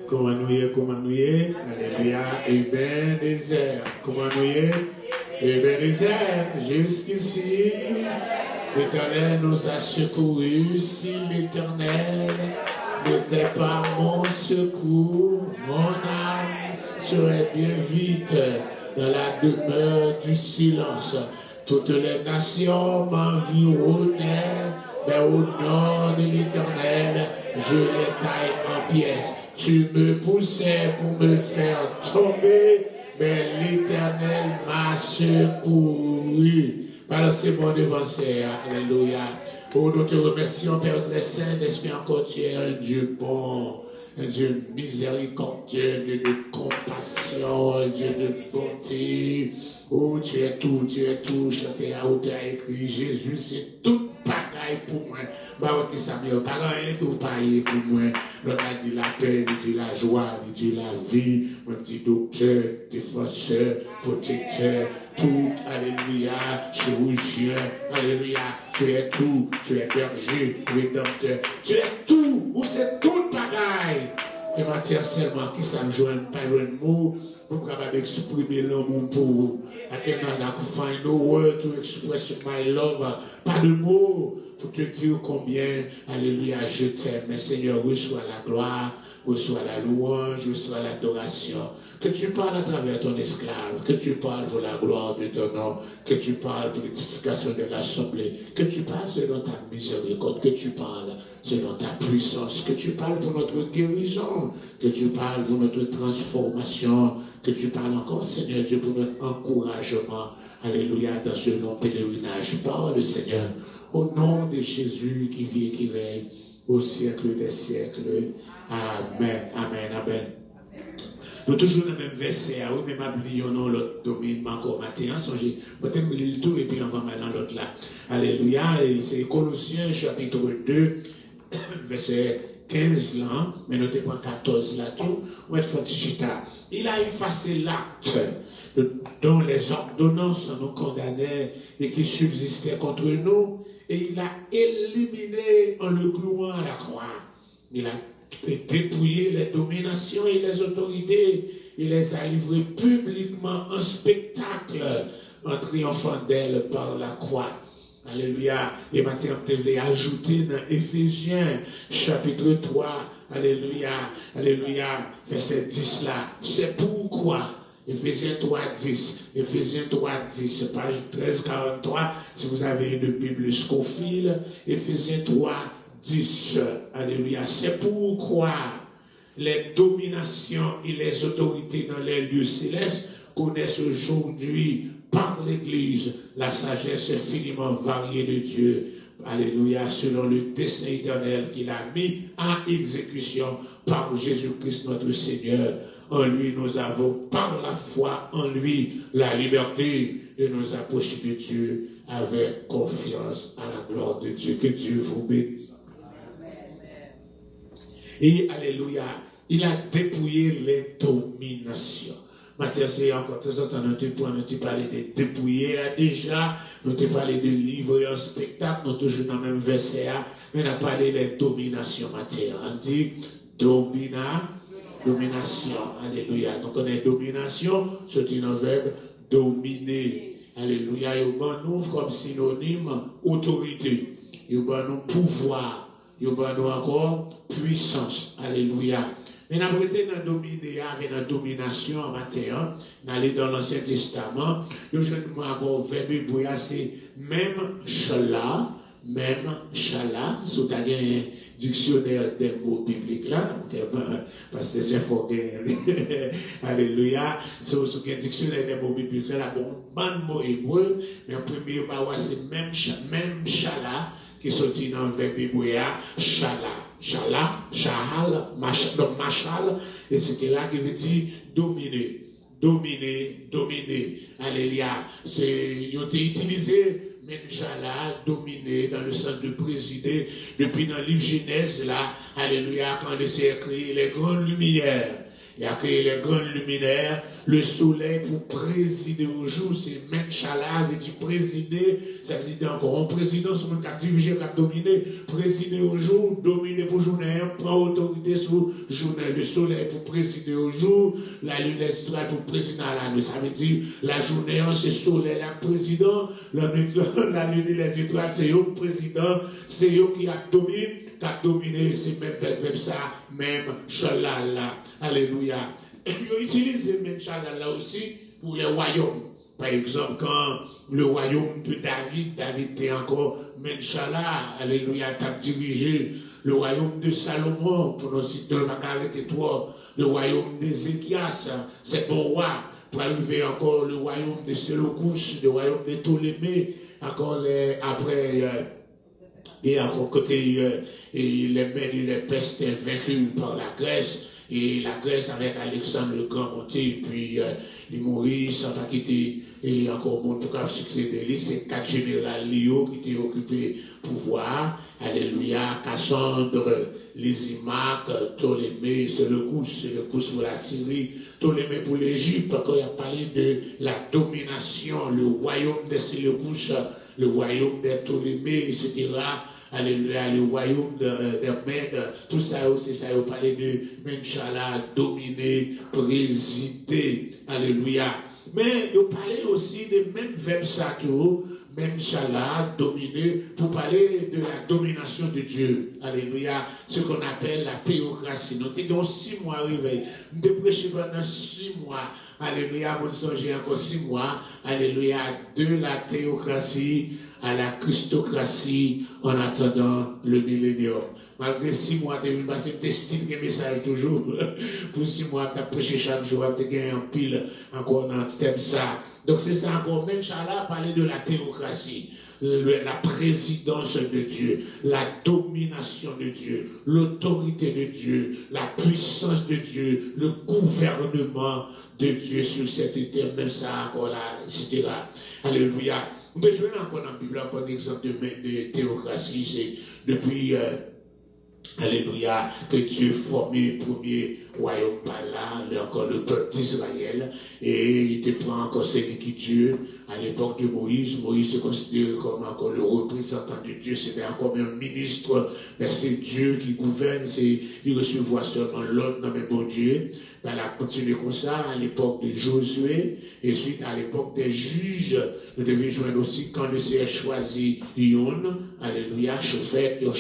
Comment nous y est, alléluia, Ebenezer. Comment nous y est, Ebenezer, jusqu'ici. L'Éternel nous a secourus. Si l'Éternel n'était pas mon secours, mon âme serait bien vite dans la demeure du silence. Toutes les nations m'environnaient, mais au nom de l'Éternel, je les taille en pièces. Tu me poussais pour me faire tomber, mais l'Éternel m'a secouru. Balancez mon évangile, alléluia. Oh, nous te remercions, Père très saint, d'esprit encore, tu es un Dieu bon, un Dieu miséricordieux, un Dieu de compassion, un Dieu de bonté. Oh, tu es tout, chanté à hauteur, écrit, Jésus, c'est toute bagaille pour moi. Bah, qui Samuel, pas rien que vous parlez pour moi. L'autre a dit la paix, il dit la joie, il dit la vie, mon petit docteur, défenseur, protecteur, tout, alléluia, chirurgien, alléluia, tu es tout, tu es berger, rédempteur, tu es tout, ou c'est toute bagaille. Et matière seulement qui ça me joint, pas joint mot, pour capable d'exprimer l'amour pour vous. I cannot find no word to express my love. Pas de mots pour te dire combien, alléluia, je t'aime. Mais Seigneur, reçois la gloire, reçois la louange, reçois l'adoration. Que tu parles à travers ton esclave, que tu parles pour la gloire de ton nom, que tu parles pour l'édification de l'assemblée, que tu parles selon ta miséricorde, que tu parles selon ta puissance, que tu parles pour notre guérison, que tu parles pour notre transformation, que tu parles encore, Seigneur Dieu, pour notre encouragement. Alléluia, dans ce long pèlerinage. Parle, Seigneur, au nom de Jésus qui vit et qui règne au siècle des siècles. Amen, amen, amen. Nous toujours dans le même verset, à même oublions l'autre domaine, encore matin, songez, peut-être le tout et puis on va maintenant l'autre là. Alléluia, et c'est Colossiens chapitre 2, verset 15 là, mais notez pas 14 là tout, on va être chita. Il a effacé l'acte dont les ordonnances nous condamnaient et qui subsistaient contre nous, et il a éliminé en le clouant à la croix. Il a dépouillé les dominations et les autorités. Il les a livrées publiquement en spectacle, en triomphant d'elles par la croix. Alléluia. Et maintenant, je vais ajouter dans Éphésiens, chapitre 3, alléluia, alléluia, verset 10 là. C'est pourquoi, Éphésiens 3, 10, Éphésiens 3, 10, page 13, 43, si vous avez une Bible Scofield, Éphésiens 3, 10, alléluia. C'est pourquoi les dominations et les autorités dans les lieux célestes connaissent aujourd'hui par l'Église la sagesse infiniment variée de Dieu. Alléluia, selon le dessein éternel qu'il a mis en exécution par Jésus-Christ notre Seigneur. En lui, nous avons, par la foi en lui, la liberté de nous approcher de Dieu avec confiance à la gloire de Dieu. Que Dieu vous bénisse. Et alléluia, il a dépouillé les dominations. Matthieu, c'est encore très temps, nous te parlé de dépouiller déjà, nous te parlé de livrer un spectacle, nous toujours dans le même verset, mais on a parlé de domination, Matthieu. On dit domination, alléluia. Donc on est domination, c'est un verbe dominer. Alléluia, il y a nous comme synonyme autorité, il y a nous pouvoir, il y a nous encore puissance. Alléluia. Mais nous avons été dans dominer avec la domination en matière, d'aller dans l'Ancien Testament. Le jeune mot encore verbe hébreu, c'est même chala, si vous avez un dictionnaire des mots bibliques là, parce que c'est fort, alléluia, si vous avez un dictionnaire des mots bibliques là, bon mot hébreu, mais en premier, c'est même chala, qui sortit dans le verbe hébreu, chala, chahal, machal, etc., qui veut dire dominer, alléluia. Ils ont été utilisés, même chala, dominer, dans le sens de présider, depuis dans le livre Genèse, là, alléluia, quand il s'est écrit les grandes lumières. Il a créé les grandes luminaires, le soleil pour présider au jour, c'est Menchala, il dit présider, ça veut dire encore, un président, c'est un qui a dirigé, qui a dominé, présider au jour, dominer pour journée, prend autorité sur journée, le soleil pour présider au jour, la lune estrale pour présider à la nuit, ça veut dire, la journée, c'est soleil, la président, la lune et les étoiles, c'est eux président, c'est eux qui a dominé, c'est même fait ça, même Shalala. Alléluia. Et ils utilisent même Shalala aussi pour les royaumes. Par exemple, quand le royaume de David était encore Menchala, alléluia, t'a dirigé le royaume de Salomon, pour nous citer, on va arrêter toi, le royaume d'Ézéchias, c'est bon roi, pour arriver encore le royaume de Séleucus, le royaume de Ptolémée, encore après, et encore côté, les Mèdes et les Perses étaient vaincus par la Grèce, et la Grèce avec Alexandre le Grand monté, et puis les Maurice, sans pas quitter, et encore mon tout cas succédé, c'est 4 généraux Léo qui étaient occupés pouvoir, alléluia, Cassandre, Lysimaque, Ptolémée, Séleucus pour la Syrie, Ptolémée pour l'Égypte, quand il a parlé de la domination, le royaume de Séleucus, le royaume des Ptolémées, etc., alléluia, le royaume des Mèdes, tout ça aussi, ça a parlé de Menchala, dominer, présider, alléluia. Mais il parlait aussi des mêmes verbes sato, Menchala, dominer, pour parler de la domination de Dieu, alléluia, ce qu'on appelle la théocratie. Nous étions 6 mois arrivés, nous avons prêché pendant 6 mois, alléluia, mon songe encore 6 mois, alléluia, de la théocratie à la christocratie en attendant le millénium. Malgré 6 mois, tu as passé t'estimes un message toujours. Pour 6 mois, tu as prêché chaque jour, tu as gagné en pile encore dans le thème ça. Donc c'est ça encore. Menchala parlait de la théocratie, la présidence de Dieu, la domination de Dieu, l'autorité de Dieu, la puissance de Dieu, le gouvernement de Dieu sur cette terre, même ça encore là, etc. Alléluia. Mais je vais encore dans la Bible, encore un exemple de théocratie, c'est depuis, alléluia, que Dieu formé le premier royaume par là, encore le peuple d'Israël, et il te prend encore celui qui Dieu, à l'époque de Moïse. Moïse se considère comme encore le représentant de Dieu, c'était encore un ministre, mais c'est Dieu qui gouverne, il recevoir seulement l'ordre dans le bon Dieu. Elle a continué comme ça à l'époque de Josué, et suite à l'époque des juges, nous devions joindre aussi quand le Seigneur choisit Yon, alléluia, Chauffette, les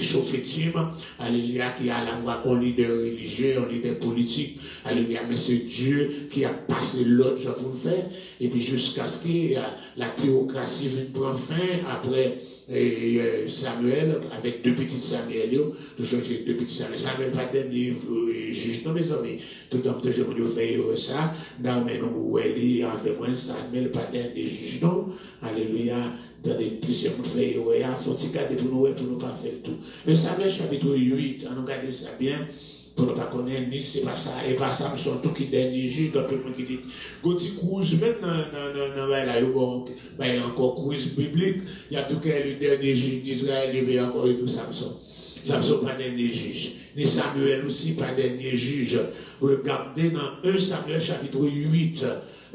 Chauffettim, alléluia, qui a à la fois un leader religieux, un leader politique, alléluia, mais c'est Dieu qui a passé l'autre, je vous le fais, et puis jusqu'à ce que la théocratie vienne prendre fin après. Et Samuel, avec 2 petits Samuel, toujours j'ai 2 petits Samuel. Samuel pas dernier juge, non mes amis. Tout le temps, je fais ça. Dans mes noms, où elle est, en fait, moi, Samuel pas dernier juge, non. Alléluia. Dans des plusieurs mots, fait, ouais, faut t'y garder pour nous pas faire tout. Mais Samuel, chapitre 8, on regarde ça bien. Pour ne pas connaître, ni c'est pas ça, et pas ça, mais surtout qui dernier juge, dans tout le monde qui dit, Gauthier Cruz, même dans la, il y a encore cruise biblique, il y a tout cas le dernier juge d'Israël, il y a encore eu Samson. Samson, pas dernier juge. Ni Samuel aussi, pas dernier juge. Regardez dans 1 Samuel chapitre 8.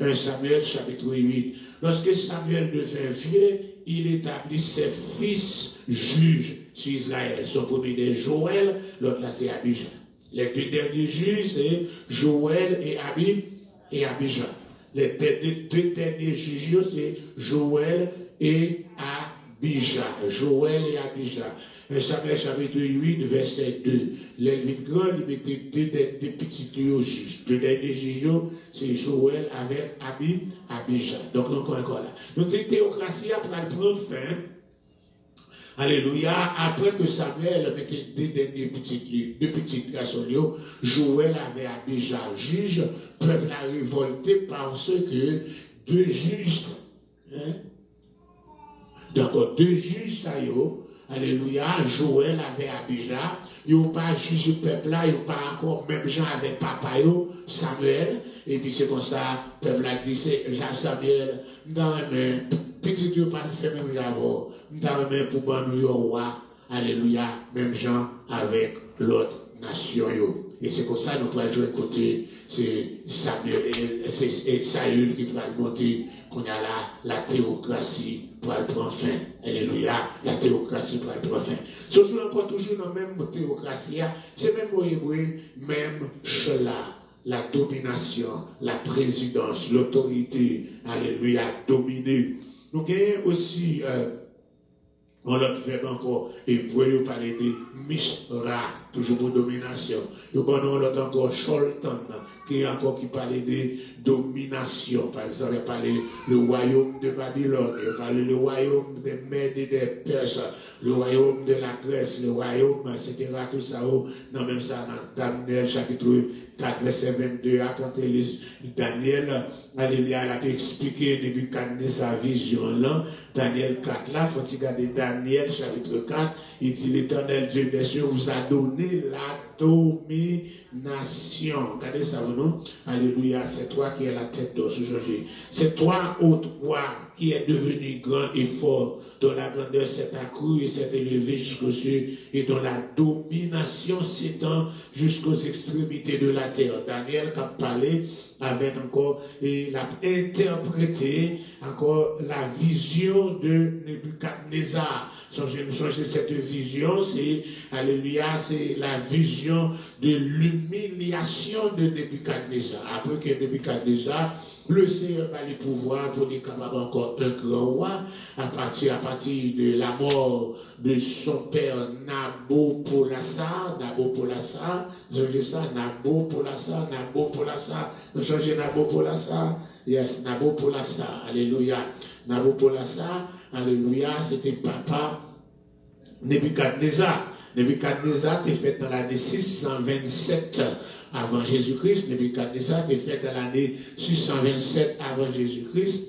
1 Samuel chapitre 8. Lorsque Samuel devint vieux, il établit ses fils juges sur Israël. Son premier est Joël, l'autre là c'est Abijah. Les 2 derniers juges, c'est Joël et Abijah. Les 2 derniers juges, c'est Joël et Abijah. Joël et Abijah. Samuel chapitre 8, verset 2. L'Elvin Grand, il mettait 2 petits juges. 2 derniers juges, c'est Joël avec Abijah. Donc, encore là. Donc, cette théocratie après prendre fin. Alléluia. Après que Samuel mettait 2 derniers deux petits garçons, Joël avait Abijah juge, peuple a révolté parce que 2 juges, d'accord, 2 juges, ça y est, alléluia, Joël avait Abijah, ils n'ont pas jugé le peuple là, ils n'ont pas encore, même Jean avec papa, Samuel, et puis c'est comme ça, le peuple a dit, c'est Samuel, dans la main, petit Dieu pas fait même j'avais, dans la main pour ban nous roi, alléluia, même Jean avec l'autre nation. Et c'est comme ça que nous pouvons jouer côté, c'est Saül qui va monter, qu'on a la théocratie pour le prendre fin. Alléluia, la théocratie pour le prendre fin. Ce jour encore toujours dans la même théocratie, c'est même au hébreu, même cela. La domination, la présidence, l'autorité, alléluia, dominer. Nous avons aussi, on l'a fait encore, et pour vous parler de Mishra, toujours pour domination. Nous avons encore Sholtan, qui est encore qui parlait de domination. Par exemple, il parlait le royaume de Babylone, il parlait le royaume des Mèdes et des Perses, le royaume de la Grèce, le royaume, etc. Tout ça, dans même ça, dans Daniel chapitre 4, verset 22, quand Daniel, alléluia, a expliqué depuis sa vision là, Daniel 4 là, faut-il regarder Daniel chapitre 4, il dit l'Éternel Dieu des cieux vous a donné la domination. Regardez ça, vous non? Alléluia, c'est toi qui es la tête d'os aujourd'hui. C'est toi, ô toi, qui est devenu grand et fort, dont la grandeur s'est accrue et s'est élevée jusqu'aux cieux, et dont la domination s'étend jusqu'aux extrémités de la terre. Daniel, quand parlait, avait encore, et il a interprété encore la vision de Nebuchadnezzar. Changer cette vision, c'est, alléluia, c'est la vision de l'humiliation de Nebuchadnezzar. Après que Nebuchadnezzar, le Seigneur va les pouvoirs pour être capable encore un grand roi, à partir de la mort de son père Nabopolassar, changer ça, Nabopolassar, changer Nabopolassar, yes, Nabopolassar, alléluia, Nabopolassar, alléluia, c'était papa Nebuchadnezzar. Nebuchadnezzar était fait dans l'année 627 avant Jésus-Christ. Nebuchadnezzar était fait dans l'année 627 avant Jésus-Christ.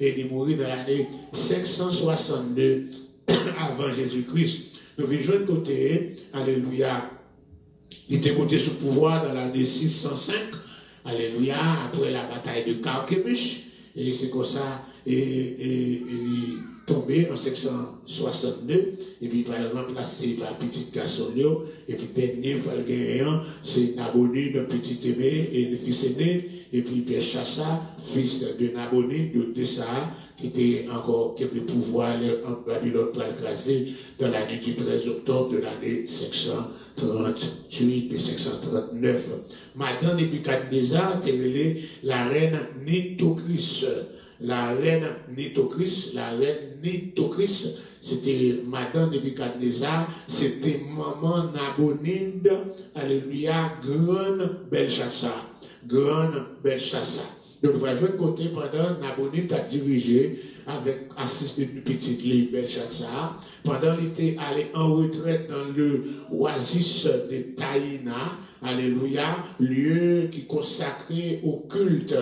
Et il est mort dans l'année 562 avant Jésus-Christ. Nous venons de côté, alléluia, il était monté sous pouvoir dans l'année 605, alléluia, après la bataille de Carchemish. Et c'est comme ça, il est tombé en 562, et puis il va le remplacer par petit garçon, et puis dernier, par le gagnant, c'est Naboni, le petit aimé, et le fils aîné, et puis Belshazzar, fils de Naboni, de Tessa, qui était encore quelques pouvoirs en Babylone pour l'écraser dans l'année du 13 octobre de l'année 538 et 539. Madame Nebuchadnezzar était la reine Nitocris. La reine Nitocris, c'était Madame Nebuchadnezzar, c'était maman Nabonide, alléluia, grande Belshazzar. Donc, nous allons jouer de côté pendant Nabonide a dirigé avec assisté d'une petite ligne Belshazzar. Pendant qu'il était allé en retraite dans le oasis de Taïna, alléluia, lieu qui est consacré au culte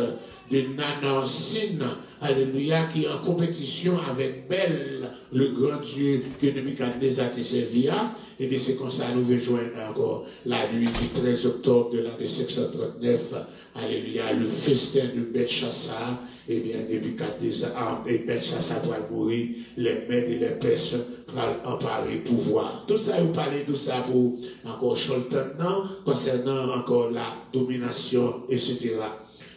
de Nanansine, alléluia, qui est en compétition avec Bel, le grand Dieu que Nebuchadnezzar te servia. Et bien c'est comme ça nous rejoignons encore la nuit du 13 octobre de l'année 639, alléluia, le festin de Belshazzar. Et bien Nebuchadnezzar et Belshazzar va mourir, les Mèdes et les Perses pour emparer pouvoir. Tout ça, vous parlez de ça pour encore Sholtan, concernant encore la domination, etc.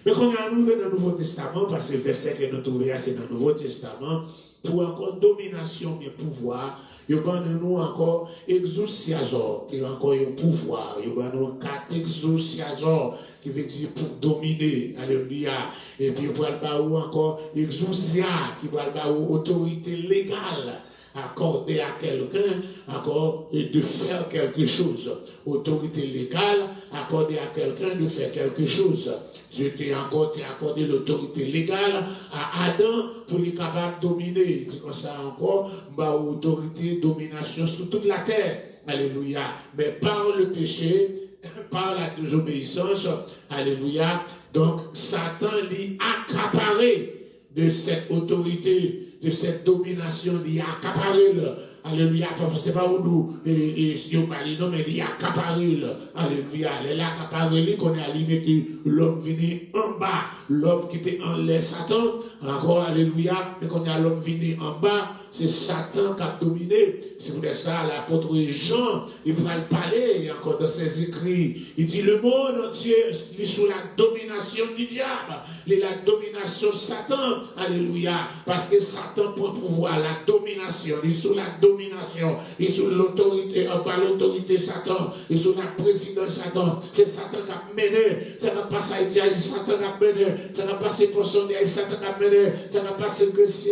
Mais quand on est arrivé dans le Nouveau Testament, parce que le verset que nous trouvons, c'est dans le Nouveau Testament, pour encore domination et pouvoir, il y a nous encore exousiazor, qui est encore un pouvoir, il y a nous quatre exousiazor, qui veut dire pour dominer, alléluia, et puis il y a encore exousia, qui va avoir autorité légale, accorder à quelqu'un, encore, et de faire quelque chose. Autorité légale, accorder à quelqu'un de faire quelque chose. Dieu t'a accordé l'autorité légale à Adam pour lui capable de dominer. C'est comme ça encore, autorité, domination sur toute la terre. Alléluia. Mais par le péché, par la désobéissance, alléluia, donc Satan l'y accaparé de cette autorité, de cette domination, l'y accaparé alléluia, c'est pas où nous, et non, mais il y a accaparé, alléluia, il a accaparé, qu'on est allé l'homme venu en bas, l'homme qui était en l'air, Satan, encore, alléluia, mais qu'on est l'homme venu en bas, c'est Satan qui a dominé. C'est pour ça, l'apôtre Jean, il va le parler, encore dans ses écrits, il dit le monde entier est sous la domination du diable, et la domination de Satan, alléluia, parce que Satan prend pouvoir, la domination, il est sous la domination, il est sous l'autorité, pas l'autorité Satan, il est sous la présidence Satan, c'est Satan qui a mené, ça va passer à Haïti, c'est Satan qui a mené, ça va passer pour son c'est Satan qui a mené, ça va passer Grécie,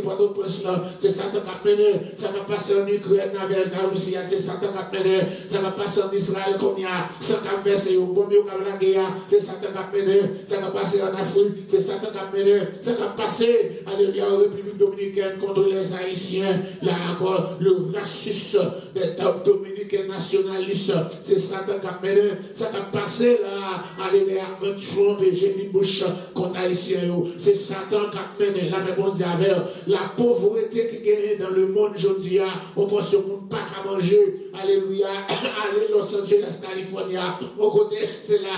c'est Satan qui a mené, ça va passer en Ukraine, avec la Russie, c'est Satan qui a mené, ça va passer en Israël, comme il y a, ça va verser au bon milieu comme la guerre, c'est Satan qui a mené, ça va passer en Afrique, c'est Satan qui a mené, ça va passer, alléluia, en République dominicaine contre les Haïtiens, là encore, le racisme des dominicains nationalistes, c'est Satan qui a mené, ça va passer là, alléluia, entre Trump et Jenny Bush contre Haïtiens, c'est Satan qui a mené, la réponse avec la pauvreté qui gagne dans le monde aujourd'hui, on pense que monde pas qu'à manger, alléluia, aller Los Angeles, Californie, au côté, c'est là,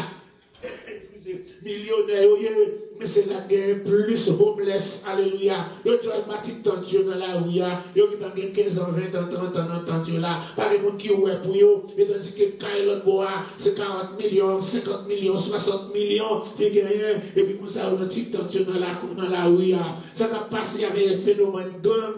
millionnaire, mais c'est la guerre plus homeless, alléluia. Yo joue matique tenture dans la rue, yo qui gagne 15 ans, 20 ans, 30 ans dans tenture là, par les gens qui ouè pour yo, et tandis que Kyle Boa, c'est 40 millions, 50 millions, 60 millions, qui gagne, et puis pour ça, on a petite tenture dans la rue, ça va passer, il y avait un phénomène gang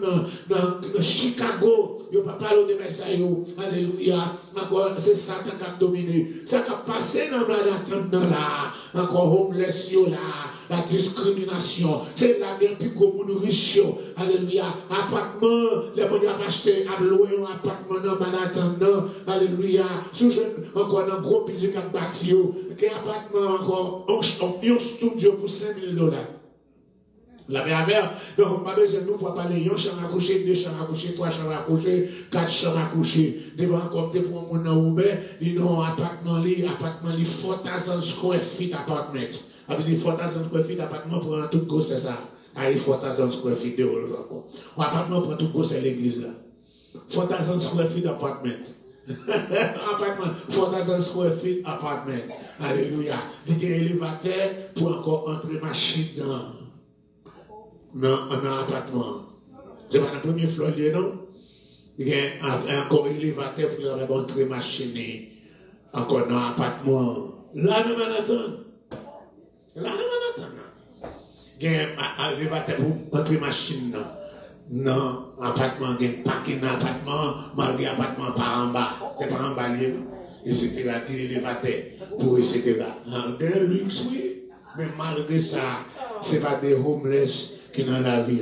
dans Chicago, yo pas parler de Versailles, alléluia, encore, c'est Satan qui a dominé, ça va passer dans Manhattan là, encore homeless yo là, la discrimination, c'est la guerre plus commune riche, alléluia, appartement, les gens qui ont acheté, à louer un appartement dans Manhattan, alléluia, sous jeune, encore un gros pays qui a bâti, un appartement encore, un studio pour $5,000. La première, donc on n'a pas besoin de nous pour parler, un chambre à coucher, 2 chambres à coucher, 3 chambres à coucher, 4 chambres à coucher. Devant compter pour mon nom, ils ont un appartement, 4,000 square feet appartement. Avec des 4,000 square feet appartement pour un tout gros, c'est ça. Ah, 4,000 square feet de haut encore. Un appartement pour un tout gros, c'est l'église là. 4,000 square feet appartement. Appartement, 4,000 square feet appartement. Alléluia. Il y a un élévateur pour encore entrer machine dans un appartement. C'est pas la première floor, non? Il y a encore un élévateur pour entrer machine encore dans un appartement. Là, nous Manhattan. Là, nous Manhattan. Il y a un élévateur pour entrer machine dans l'appartement. Il y a un parking dans l'appartement, malgré l'appartement par en bas. C'est pas en bas, etc. Il y a un élévateur pour etc. Il y a un luxe, oui. Mais malgré ça, ce n'est pas des homeless qui sont dans la vie.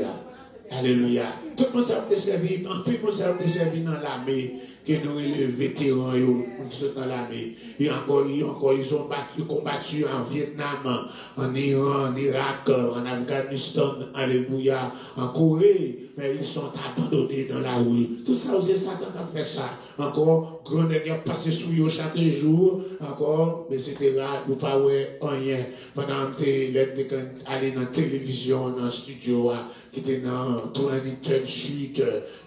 Alléluia. Tout le monde s'est servi, en plus, on s'est servi dans l'armée, que nous, les vétérans, qui sont dans l'armée. Ils ont combattu en Vietnam, en Iran, en Irak, en Afghanistan, alléluia, en Corée, mais ils sont abandonnés dans la rue. Tout ça, c'est Satan qui a fait ça. Encore, grenades ont passé sous eux chaque jour, encore, mais c'était là, vous ne pouvez pas rien. Pendant que vous allez dans la télévision, dans le studio, qui était dans 23rd Street,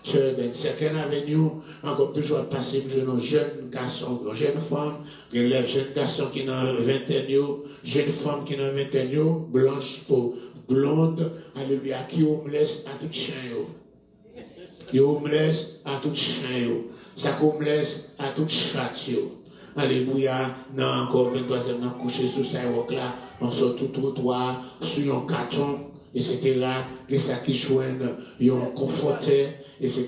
3rd and 2nd Avenue, encore toujours passer un jeune garçon, une jeune femme, les jeunes garçons qui ont 20 ans, jeunes femmes qui ont 20 ans, blanches, blondes, alléluia, qui homeless à tout chien. Ils homeless à tout chien. Ça homeless à tout chat. Alléluia, non, encore 23e, non, couché sous sa roque là, on sort tout trottoir, sur un carton, etc. Que ça qui joigne, ils ont conforté, etc.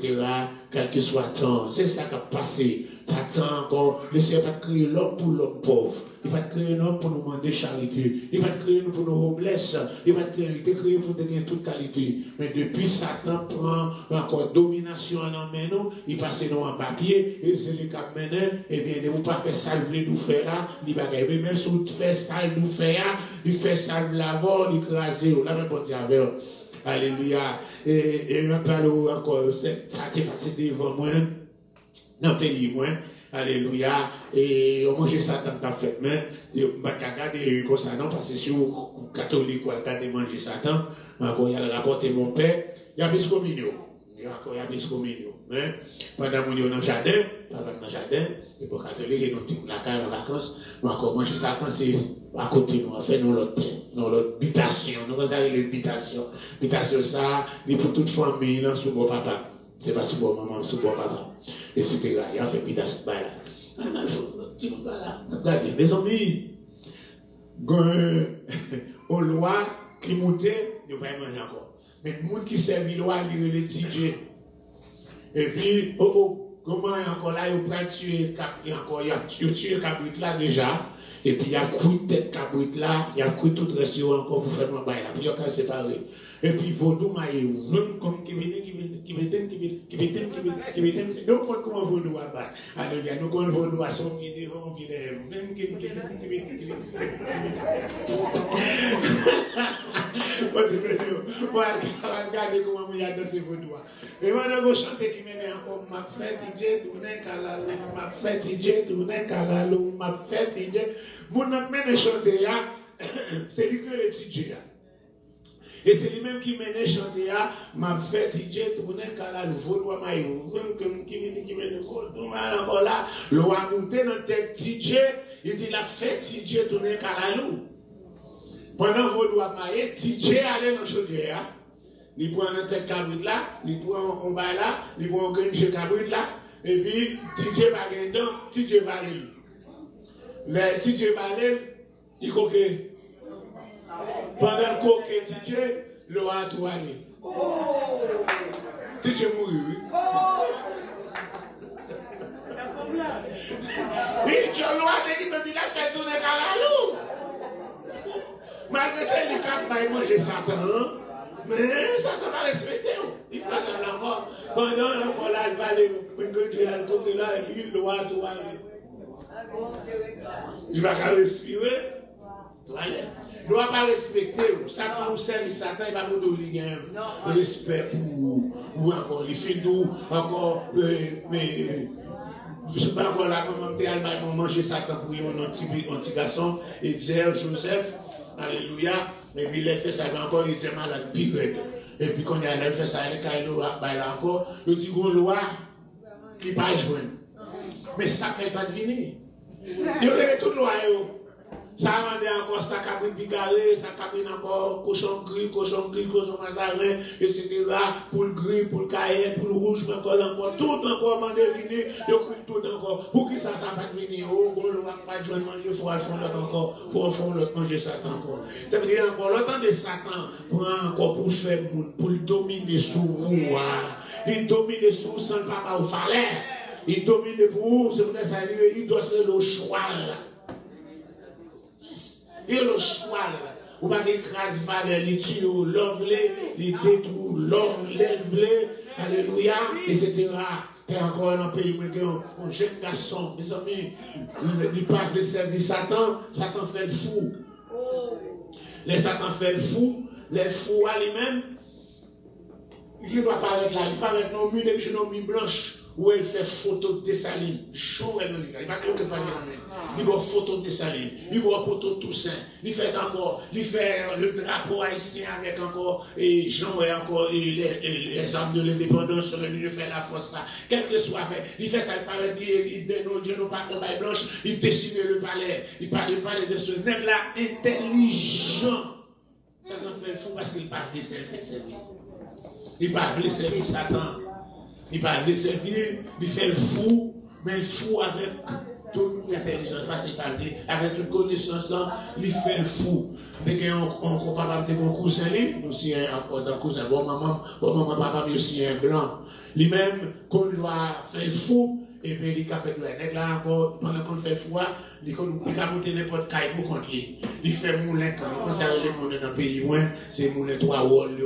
Quel que soit le temps. C'est ça qui a passé. Satan encore, le Seigneur va créer l'homme pour l'homme pauvre. Il va créer un homme pour nous demander charité. Il va créer nous pour nous homeless. Il va créer pour donner toute qualité. Mais depuis Satan prend encore domination en main nous, il passe nous en papier, et c'est le cap maintenant, et bien, ne vous pas faire ça, vous nous faire là, il va gagner. Même si vous faites ça, nous faire, il fait ça, l'avant, il crase, la réponse avec. Alléluia. Et je parle encore, ça s'est passé devant moi, dans le pays, moi. Alléluia. Et on mange ça dans ta fête, mais je ne vais pas regarder comme ça, non, parce que si vous catholique, vous regardez manger Satan, encore il y a le rapport de mon père, il y a plus communion. Il y a encore plus communion. Mais pendant que nous dans le jardin, papa dans le jardin, et pour catholique, et nous sommes en vacances, nous encore manger ça quand c'est à côté, nous fait dans l'autre habitation. Nous avons l'habitation. L'habitation, ça, c'est pour toute famille, non, sous bon papa. C'est pas sous bon maman, sous bon papa. Et c'était là, il a fait l'habitation. Ah non, il faut là. Regardez, mes amis, aux lois qui montaient, ils ne vont pas manger encore. Mais le monde qui servent loi, il les TJ. Et puis, comment encore là, il a tué Cabrit là déjà. Et puis, il y a coupé tête Cabrit là, il y a coupé tout le reste encore pour faire mon bail là. Puis, il y a séparé. Et puis, Vaudou m'a eu, comme qui donc, comment Vaudou a battu. Alléluia, nous connaissons Vaudou à son pied devant, puis regardez comment il y a dansé Vaudou. Et maintenant, vous chantez qui m'aime encore, m'a fait TJ, tourner Kalalou, m'a fait TJ, tourner Kalalou, m'a fait TJ. Mon ami mène chanter, c'est lui que le TJ. Et c'est lui-même qui mène chanter, m'a fait TJ, tourner Kalalou, Vaudou maillot, qui mène encore là, l'eau a monté dans tête TJ, il dit la fête TJ, tourner Kalalou. Pendant Vaudou maillot, TJ allait dans chaudière. Il prend un tête cabrit là, il prend un bail là, il prend un grenche cabrit là, et puis TJ va gagner dedans, TJ Valel. Le TJ Valel, il coque. Pendant le coque TJ, l'eau a tout allé. TJ mourit, oui. Et John Loa qui me dit la fête tourner Kalalou. Malgré ça, il est capable de manger Satan. Mais ça ne va pas respecter. Il fait ça encore. Pendant là, il va aller, côté là, et puis il doit tout aller. Il va pas respirer. Il ne doit pas respecter. Satan, Satan, il va nous donner un respect pour ou encore les filles d'où, encore, mais je ne sais pas encore là, comment elle va manger Satan pour un petit garçon, et dire Joseph. Alléluia. Et puis il a fait ça encore, il était malade, pire. Et puis quand il a fait ça, il a encore, il dit qu'on loi qui ne pas joindre. Mais ça ne fait pas deviner. Il y a toute loi. Ça a demandé encore ça, cabine bigarré, ça cabine encore cochon gris, cochon mazarin, etc. Pour le gris, pour le cahier, pour le rouge, encore, tout encore mandé venir, il y a tout encore. Pour qui ça va pas venir? Oh, on ne va pas joindre manger, il faut à fond l'autre encore, il faut à fond l'autre manger Satan encore. Ça veut dire encore, l'autre de Satan, pour faire monde, pour le dominer sous vous, il domine sous sans le papa au fallait. Il domine pour vous, c'est pour ça qu'il doit se le cheval. Et le cheval, ou pas écrase valeur, les tue, l'envelé, les détruit, l'envelé, alléluia, etc. T'es encore dans le pays où un jeune garçon, mes amis, il parle de servir Satan, Satan fait le fou. Les Satan fait le fou, les fous à lui-même, il ne doit pas être là, il paraît non mieux depuis une nuit blanche. Où elle fait photo de Dessalines, chaud elle il va quelque part il voit photo de Dessalines, il voit photo de Toussaint, il fait encore, il fait le drapeau haïtien avec encore et Jean et encore les armes de l'indépendance, il fait la force là, quel que soit fait, il fait ça, il paraît, il dénonce, Dieu nous parle de baille blanche, il dessine le palais, il parle de ce nègre là intelligent. Ça doit faire fou parce qu'il parle de servir. Il parle de servir Satan. Il ne va pas servir, il fait le fou, mais le fou avec toute l'intelligence, avec toute connaissance là, il fait le fou. Dès qu'on va parler de mon cousin, nous aussi encore d'un cousin, bon maman, papa, mais aussi un blanc. Lui-même, qu'on doit faire le fou, et bien il a fait le nègre là encore, pendant qu'on fait le fou, il a monté n'importe quel pour contre lui. Il fait moulin quand on pense à les moulins dans le pays, c'est moulin 3 walls.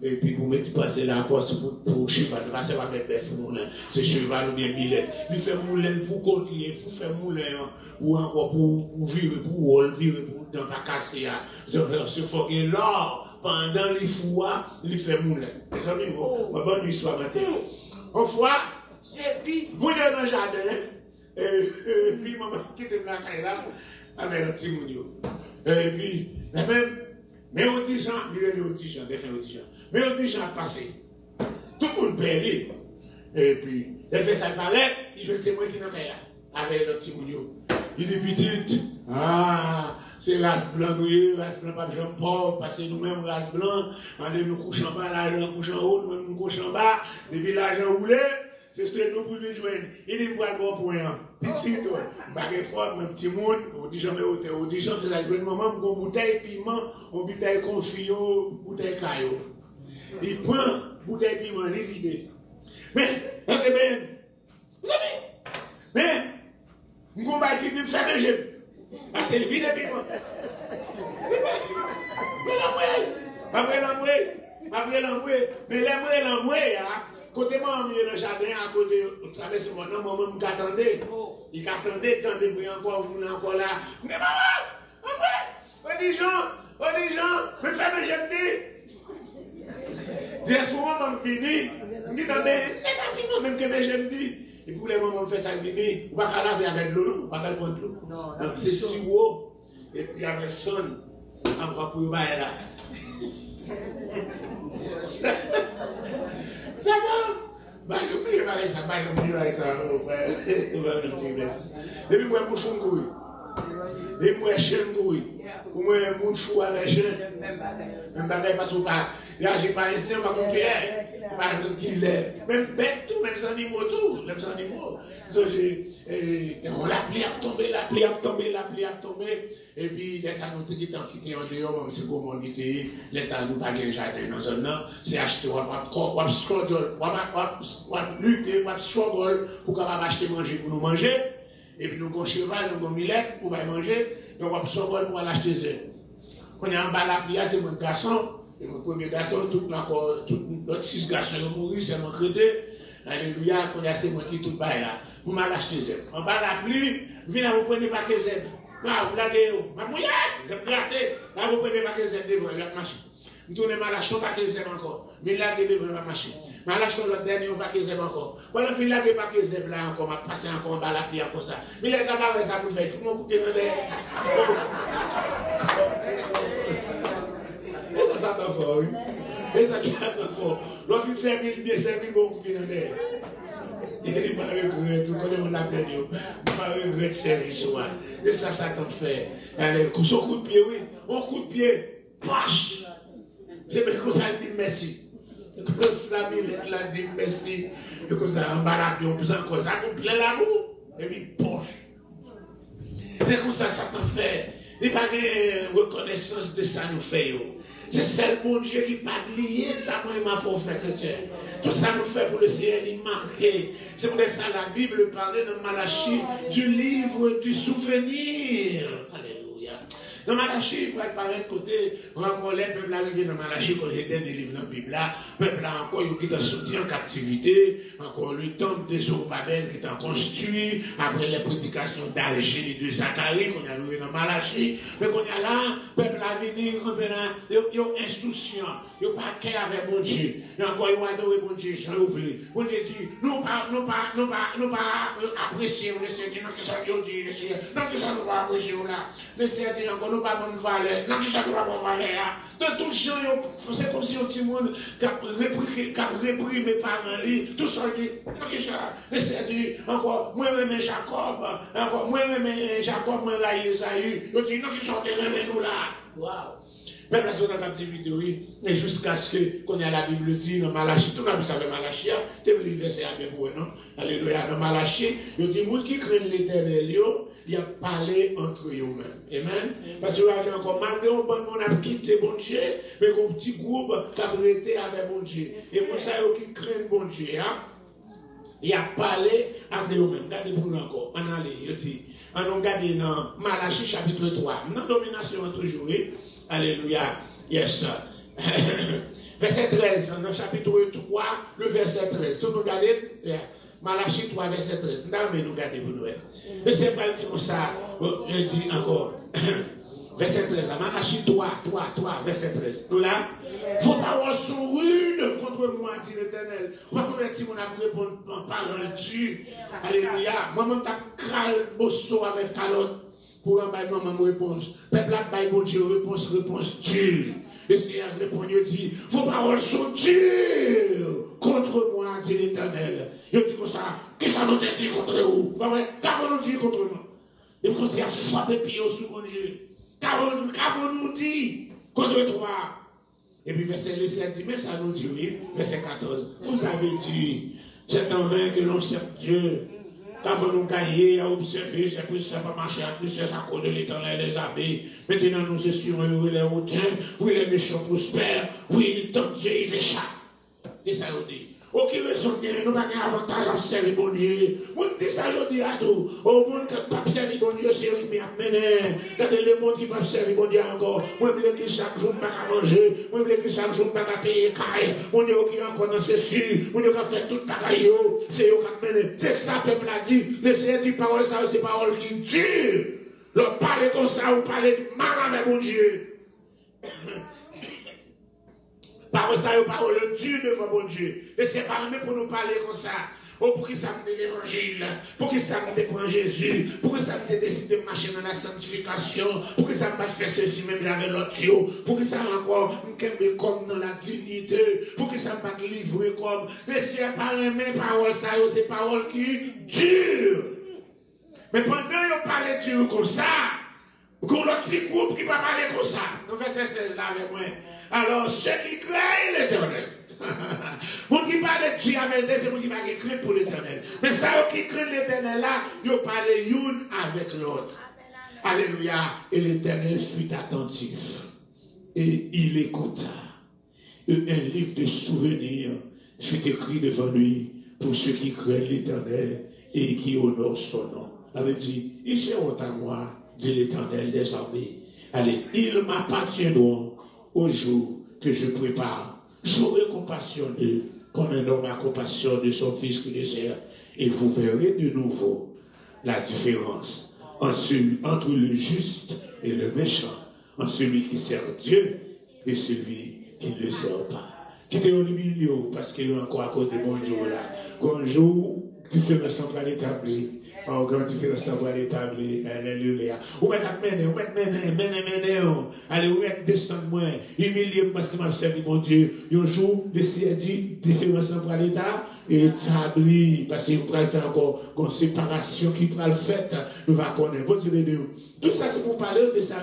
Et puis pour mettre passer la course pour cheval, parce que ça va faire bœuf moulin, c'est cheval ou bien billet. Il fait moulin pour continuer, pour faire moulin, ou encore pour vivre, pour wall, vivre pour dans pas casser. Il faut que l'or, pendant les fois, il fait moulin. C'est ça, ma bonne histoire maintenant. Une fois, vous êtes dans le jardin, et puis maman quitte la caille là, avec un petit mounio. Et puis, mais on dit Jean, il est au petit Jean, des fins au petit Jean. Mais on dit Jean passé. Tout le monde père. Et puis, il fait ça paraît, il dit, c'est moi qui n'en fais là, avec le petit mounio. Il dit, petite, c'est race blanc, oui, race blanc, pas de gens pauvres, parce que nous-mêmes, race blanc, on est nous couchons en bas, l'argent couche en haut, nous-mêmes nous couchons en bas, depuis l'argent roulé, c'est ce que nous pouvons joindre. Il dit, pour le bon point, petit, baguette fort, mon petit monde, on dit jamais au on dit, j'en fais ça, maman, une bouteille piment, une bouteille confit, bouteille caillou. Il prend bouteille piment, il vide. Mais, vous savez, mais, nous combat qui dit, ça que j'aime. Parce que le vide et piment. Mais l'embrouille, mais l'embrouille, côté moi, on est dans le jardin, à côté, on traverse mon nom, moi, je m'attendais. Il attendait, puis encore, vous encore là. Mais maman, on dit Jean, mais fais mes j'aime dit. Dis à ce moment, je finis, je dis, non, mais, même que mes j'aime dit. Et pour les moments, on fait ça venir, on ne va pas laver avec l'eau, on ne va pas prendre l'eau. Non, c'est si haut, et puis avec son, on va pour le bail là. Ça va, n'oubliez pas ça, n'oubliez pas ça. Depuis moi, je suis un couille. Depuis moi, je suis un couille. Pour moi, je suis avec chien. Même bagaille parce que je n'ai pas instinct, je ne sais pas qu'il est. Même bête, tout, même sans animaux, tout. Même sans animaux. La pluie a tombé, la pluie a tombé. Et puis, laisse à nous qui étaient quittés en dehors, même si pour mon été, laisse à nous pas de jardin dans un an, c'est acheter, on va lutter, on va struggle pour qu'on va acheter manger pour nous manger. Et puis, nous avons cheval, nous avons millette pour manger. Donc, on va struggle pour aller acheter des œufs. Quand on est en bas la pluie, c'est mon garçon. Et mon premier garçon, tout l'autre 6 garçons ont mouru, c'est mon crété. Alléluia, quand c'est moi qui tout bas là. Vous m'allez acheter des œufs. En bas la pluie, venez vous prenez pas que zèbre. Vous l'avez, ma mouillette, vous êtes gratté. Là, vous prenez pas que zèbre devant, il va marcher. Vous tournez mal à chaud, pas que zèbre encore. Mais là, vous devez marcher. Mais à chaud, l'autre dernier, pas que zèbre encore. Voilà, vous l'avez pas que zèbre là encore, m'a passé encore en bas la pluie encore ça. Mais là, là-bas, ça vous fait, il faut m'en couper dans les. Et ça t'en fort, oui. Et ça t'en fort. L'officier bien servi, bon couper dans les. Il dit, pas regret, tout comme on l'appelle, pas regret de service. Et ça t'en fait. Allez, son coup de pied, oui. Un coup de pied, poche. C'est parce que ça dit merci. Comme ça, il a dit merci. Et comme ça, en bas la pluie, on peut encore ça, on plaît l'amour. Et puis, poche. C'est comme ça t'en fait. Il n'y a pas de reconnaissance de ça nous fait. C'est seul bon Dieu qui n'a pas oublié ça, moi, il m'a fait faire chrétien. Tout ça nous fait pour le Seigneur, il marqué. C'est pour ça que la Bible parlait dans Malachie du livre du souvenir. Alléluia. Dans Malachie, il va paraître côté, encore les peuples arrivés dans Malachie, quand les derniers livres dans la Bible là, peuple là encore, il est sorti en captivité, encore le temple de Zorobabel qui est construit, après les prédications d'Alger et de Zacharie, qu'on est arrivé dans Malachie, mais qu'on est là, peuple là venu, ils sont insouciants, ils n'ont pas cœur avec bon Dieu, et encore ils ont adoré bon Dieu, j'en ouvre. Bon Dieu dit, nous pas apprécier, le Seigneur dit, non, que ça nous dit, le Seigneur, non, que ça nous pas apprécier là, le Seigneur dit encore, nous pas bonne valeur, non, que ça nous pas bonne valeur, de tous les gens, c'est comme si un petit monde qui a repris mes parents, tout ça dit, non, que ça, le Seigneur dit encore, moi même Jacob, encore, moi même Jacob, moi là, Esaü, il dit, non, que ça, nous là, waouh. Peuple est dans la captivité, oui, mais jusqu'à ce qu'on ait la Bible dit dans Malachie, tout le monde savait Malachie, c'est le verset à bien pour non? Alléluia, dans Malachie, il dit, les gens qui craignent l'Éternel, il a parlé entre eux-mêmes. Amen? Parce que vous avez encore, malgré un bon monde a quitté bon Dieu, mais un petit groupe qui a arrêté avec bon Dieu. Et pour ça, ils craignent bon Dieu, hein? Il a parlé entre eux-mêmes. Regardez pour nous encore. On a dit, on a regardé dans Malachie chapitre 3. Dans la domination toujours, alléluia. Yes. Verset 13. Dans le chapitre 3, le verset 13. Tout nous regardez. Malachie 3, verset 13. Nous regardez pour nous. Mais c'est pas dit comme ça. Je dis encore. Verset 13. Malachie 3, verset 13. Nous là. Vos paroles sont rudes contre moi, dit l'Éternel. Moi, comme si on a répondu en parole Dieu. Alléluia. Moi-même, t'as crâle bosso avec calotte. pour un bail maman réponse. Peuple a bail bon Dieu, réponse dure. Le Seigneur répond, il dit, vos paroles sont dures contre moi, dit l'Éternel. Il dit comme ça, qu'est-ce que ça nous dit contre vous? Qu'avons-nous dit contre moi? Et comme ça, frappé pied sous mon Dieu. Qu'avons-nous dit contre toi? Et puis verset 7 dit, mais ça nous dit, oui, verset 14, vous avez dit, c'est en vain que l'on sert Dieu. Qu'avons-nous gagné à observer, c'est pour ça pas marcher à tous ces accords de l'Éternel les amis. Maintenant nous estimons où les hautains, où les méchants prospèrent, oui, ils tentent Dieu, ils échappent. Et ça nous dit. Aucune raison bien, nous n'avons pas d'avantage à servir bon Dieu. Nous dit ça, je dis à tout. Au monde qui ne peut pas servir bon Dieu, c'est eux qui m'ont mené. Regardez le monde qui ne peut pas servir bon Dieu encore. Moi, je veux que chaque jour, je ne peux pas manger. Moi, je veux que chaque jour, je ne peux pas payer caille. Mon Dieu qui est encore dans ce sur. Mon Dieu qui a fait toute la caille. C'est eux qui m'ont mené. C'est ça, le peuple a dit. Le Seigneur dit parole, ça, c'est parole qui dure. Leur parler comme ça, ou parler de mal avec mon Dieu. Parole ça, parole Dieu devant mon Dieu. Et c'est pas même pour nous parler comme ça. Oh, pour qui ça me dit l'évangile, pour qui ça me prend Jésus, pour qui ça me décide de marcher dans la sanctification, pour qui ça me faire ceci même avec l'autre, pour qui ça encore me comme dans la dignité, pour qui ça me livrer comme. Mais si c'est pas les mêmes paroles, ça, c'est paroles qui durent. Mais pendant qu'on parle Dieu comme ça, qu'on a un petit groupe qui va parler comme ça, nous verset 16 là avec moi. Alors, ceux qui craignent l'Éternel, pour qui parle de Dieu avec Dieu, c'est pour qui va craindre pour l'Éternel. Mais ça, qui craignent l'Éternel là, ils parlent l'une avec l'autre. Alléluia. Et l'Éternel fut attentif. Et il écouta. Et un livre de souvenirs fut écrit devant lui pour ceux qui craignent l'Éternel et qui honorent son nom. Il avait dit, ils seront à moi, dit l'Éternel des armées. Allez, ils m'appartiendront au jour que je prépare. J'aurai compassion d'eux, comme un homme a compassion de son fils qui le sert. Et vous verrez de nouveau la différence entre le juste et le méchant, entre celui qui sert Dieu et celui qui ne le sert pas. Qui est au milieu, parce qu'il est encore à côté de bonjour là. Bonjour, différence entre l'établir. En grande différence entre l'établir. Alléluia. Ou mettre mener. Allez, ou mettre descendre moins. Humilier parce que m'a servi mon Dieu. Un jour, le Seigneur dit, différence entre l'État et établi. Parce qu'il va faire encore une séparation qui va le faire. Nous va connaître. Bon Dieu de nous. Tout ça, c'est pour parler de sa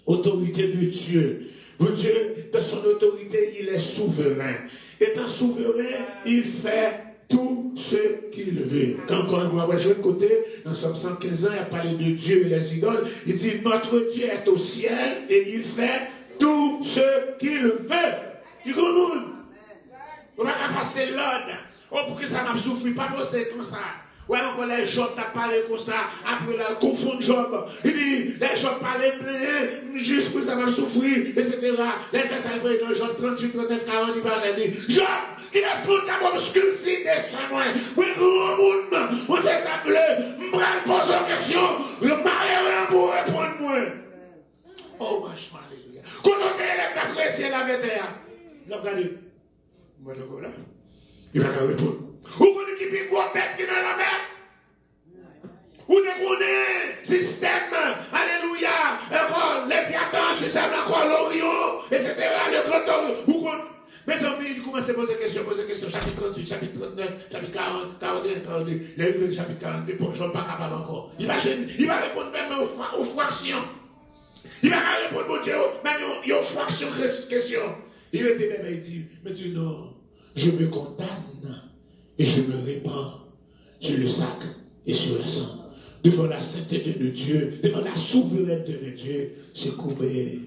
autorité de Dieu. Mon Dieu, dans son autorité, il est souverain. Étant souverain, il fait tout ce qu'il veut. Quand encore une fois, je vais de côté, dans Somme 115 ans, il a parlé de Dieu et les idoles. Il dit, notre Dieu est au ciel et il fait tout ce qu'il veut. Il dit, on va passer l'ordre. Oh, pour que ça m'a souffert, pas pour ça comme ça. Ouais, encore les Job t'as parlé comme ça, après la confond Job. Il dit, les Job parlaient juste pour ça m'a souffrir, etc. Les gens s'appellent dans Job 38, 39, 40, il parlait, Job, qui laisse mon cap obscurci des soins, moi, grand monde, on fait ça bleu, m'bral pose une question, je m'arrête pour répondre moi. Oh, machin, alléluia. Quand on est apprécié la vétéran, regardez, moi, là, il va répondre. Ou qu'on équipe une grosse bête qui est dans la mer. Ou qu'on système, alléluia, les piatons, système encore l'Orient, etc. Le grand Orient. Ou qu'on. Mes amis, ils commencent à poser des questions, chapitre 38, chapitre 39, chapitre 40, 41, 42, les chapitre 42, bon, je ne suis pas capable encore. Il va répondre même aux fractions. Il va répondre, mon Dieu, même aux fractions questions. Il était même, il dit, maintenant, je me condamne. Et je me répands sur le sac et sur la sang. Devant la sainteté de Dieu, devant la souveraineté de Dieu, c'est couper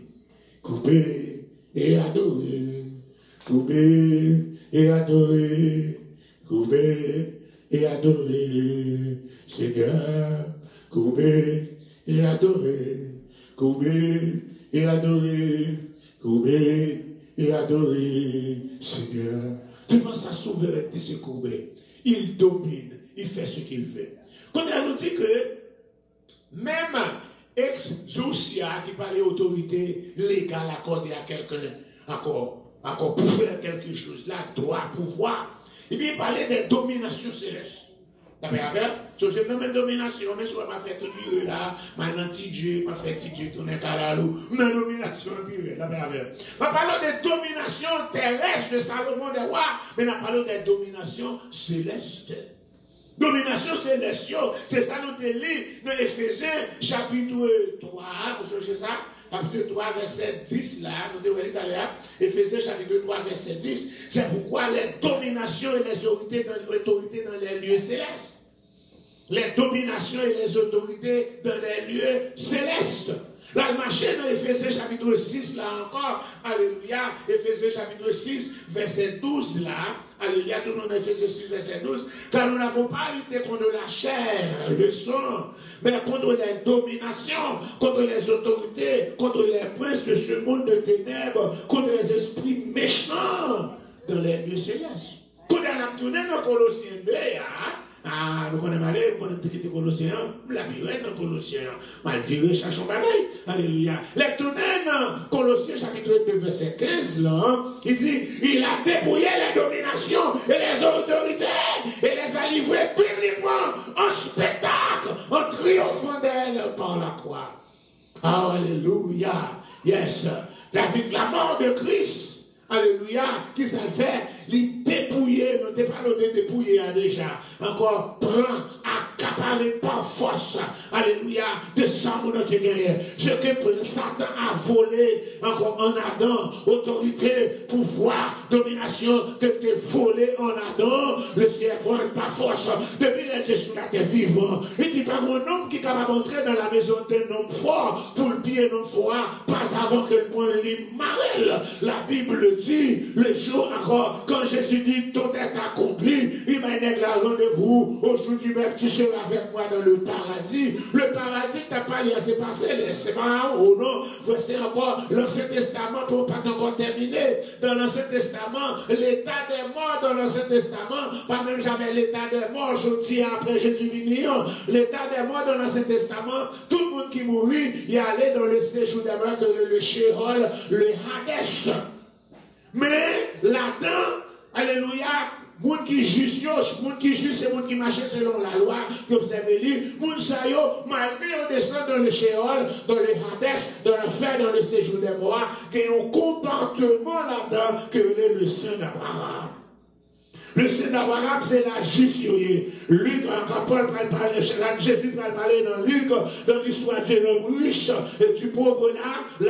et adorer. Couper et adorer. Couper et adorer. Seigneur, couper et adorer. Couper et adorer. Couper et adorer. Seigneur. Devant sa souveraineté, c'est courbé. Il domine, il fait ce qu'il veut. Quand on nous dit que même ex-Zousia qui parlait d'autorité légale accordée à quelqu'un, encore pour faire quelque chose, là, droit, pouvoir, eh bien, il parlait des dominations célestes. T'as bien affaire? So, j'ai même domination, mais je ne pas fait tout virer là, maintenant, petit Dieu, pas fait petit Dieu, tourner calalou, mais domination, pire, t'as bien affaire. On parle de domination terrestre de Salomon des rois, mais on parle de domination céleste. Domination céleste, c'est ça nous te lit dans Éphésiens chapitre 3, vous cherchez ça? Chapitre 3, verset 10, là, nous devons lire d'ailleurs, Éphésiens chapitre 3, verset 10, c'est pourquoi les dominations et les autorités dans les lieux célestes. Les dominations et les autorités dans les lieux célestes. Là, le marché dans Éphésiens chapitre 6, là encore, alléluia, Éphésiens chapitre 6, verset 12, là, alléluia, tout le monde Éphésiens 6, verset 12, car nous n'avons pas lutté contre la chair, le sang, mais contre les dominations, contre les autorités, contre les princes de ce monde de ténèbres, contre les esprits méchants dans les lieux célestes. Quand on a tourné dans Colossiens 2, ah, nous connaissons mal, nous connaissons petit Colossiens, la virée dans Colossiens, mal virée, cherchons pareil. Alléluia. Les tournés dans Colossiens chapitre 2, verset 15, là, il dit, il a dépouillé les dominations et les autorités et les a livrées publiquement en spectacle, en triomphant d'elles par la croix. Ah, alléluia. Yes. La mort de Christ. Alléluia, qui ça fait? Les dépouiller, nous ne parlons de dépouiller déjà. Encore, prend, accaparer par force. Alléluia, de sang pour notre guerre. Ce que Satan a volé, encore en Adam, autorité, pouvoir, domination, que tu as volé en Adam, le Seigneur prend par force. Depuis qu'il était sur la terre vivant, il dit pas un homme qui est capable d'entrer dans la maison d'un homme fort, pour le pied d'un homme fort, pas avant que le point lui marelle. La Bible dit, le jour encore, quand Jésus dit, tout est accompli, il m'a donné la rendez-vous, aujourd'hui même tu seras avec moi dans le paradis. Le paradis, t'as pas lié, c'est pas céleste, c'est pas en haut, non. Voici encore l'Ancien Testament pour pas encore terminer. Dans l'Ancien Testament, l'état des morts dans l'Ancien Testament, pas même jamais l'état des morts, je dis après Jésus vignon. L'état des morts dans l'Ancien Testament, tout le monde qui mourit, il allait dans le séjour des morts, le Sheol, le Hadès. Mais là-dedans, alléluia, monde qui juge, c'est monde qui marche selon la loi, que vous avez lu, monde ça yo, malgré on descend dans le Sheol, dans le Hadès, dans l'enfer, dans le séjour des morts, qui ont un comportement là-dedans que le Saint d'Abraham. Le Saint d'Abraham, c'est la justice. Luc, quand Paul parle, Jésus parler dans Luc, dans l'histoire de l'homme riche et du pauvre là,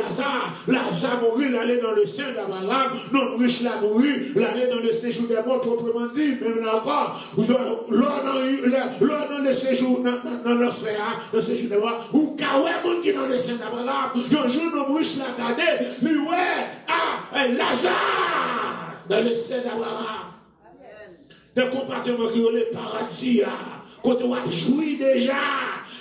Lazare mourit, il allait dans le Saint d'Abraham, l'homme riche l'a mouru, il allait dans le séjour des morts proprement dit, même là encore, lors dans le séjour, dans l'enfer, dans le séjour des morts, ou Kawé, monde qui dans le Saint d'Abraham, un jour l'homme riche l'a gardé, lui, ouais, Lazare, dans le Saint d'Abraham. D'un comportement qui est le paradis, quand on a joui déjà,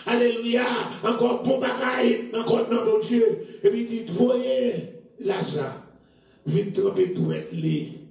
alléluia, encore bon bagaille, encore non mon Dieu. Et puis il dit, voyez, Lazare, vite tremper douette,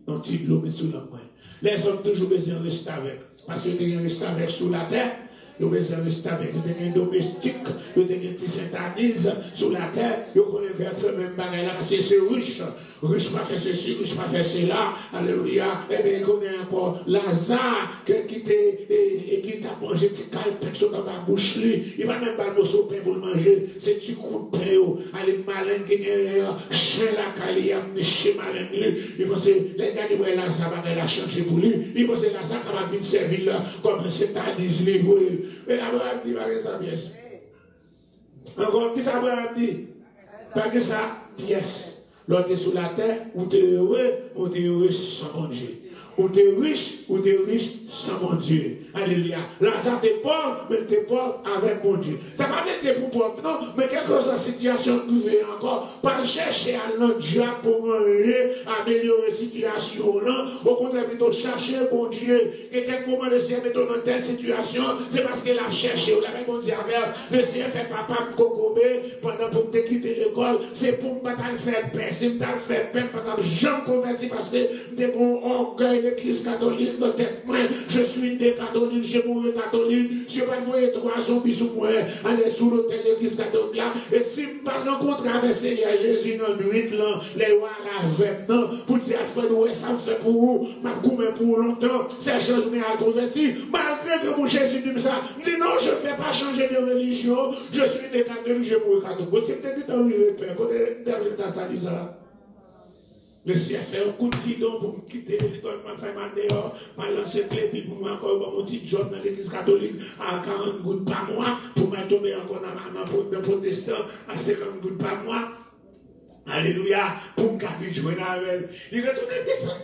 dans petit de l'eau, mais sous la main. Les hommes toujours besoin de rester avec, parce que ils restent avec sous la terre. Ils ont besoin de rester avec des domestiques, ils ont des petits satanise sous la terre, ils connaissent même bagaille là, parce que c'est riche. Riche pas fait ceci, riche pas fait cela, alléluia. Eh bien, il connaît encore Lazare qui t'a mangé petit calpec sur dans ma bouche, lui. Il va même pas le morceau de pain pour le manger. C'est petit coup de pain, allez, malin qui est chien la calia, chez malin lui. Il pense que les gars disent, Lazare va changer pour lui. Il pense que Lazare va venir servir là, comme un satanise livré. Mais Abraham dit, pas que ça pièce. Encore, qui ça Abraham dit? Pas que ça pièce. L'autre est sous la terre, ou tu es heureux, ou tu es heureux sans bon Dieu. Ou tu es riche sans mon Dieu. Alléluia. Lazare t'es pauvre, mais t'es pauvre avec mon Dieu. Ça va pas être pour pauvre, non, mais quelque chose en situation privée encore, pas chercher à l'autre diable pour manger, améliorer la situation, non. Au contraire, plutôt chercher mon Dieu. Et quelque moment, le Seigneur met dans telle situation, c'est parce qu'il a cherché. On l'avait bon dit avec, le Seigneur fait papa me cocobé pendant pour te quitter l'école, c'est pour me faire paix. Si me faire paix, je me convertis parce que j'ai un orgueil l'église catholique dans tête moi, je suis né catholique, j'ai mouru catholique, je vais pas voyer 3 zombies sous moi, aller sous l'hôtel l'église catholique là, et si je ne pas pas rencontré avec Seigneur Jésus dans la nuit, les rois avec nous, pour dire, frère, ouais, ça me fait pour vous, m'a coupé pour longtemps, ces choses m'ont converti. Malgré que mon Jésus dit ça, je dis non, je ne fais pas changer de religion, je suis né catholique, je mourrai catholique. C'est peut-être que tu es père, quand tu es dans ça, dit ça. Le Seigneur fait un coup de guidon pour me quitter l'école, m'a fait ma dehors, m'a lancé clé, puis pour moi encore mon petit job dans l'église catholique à 40 gouttes par mois, pour me tomber encore dans le protestant à 50 gouttes par mois. Alléluia, pour me garder jouer avec. Il retourne descendre.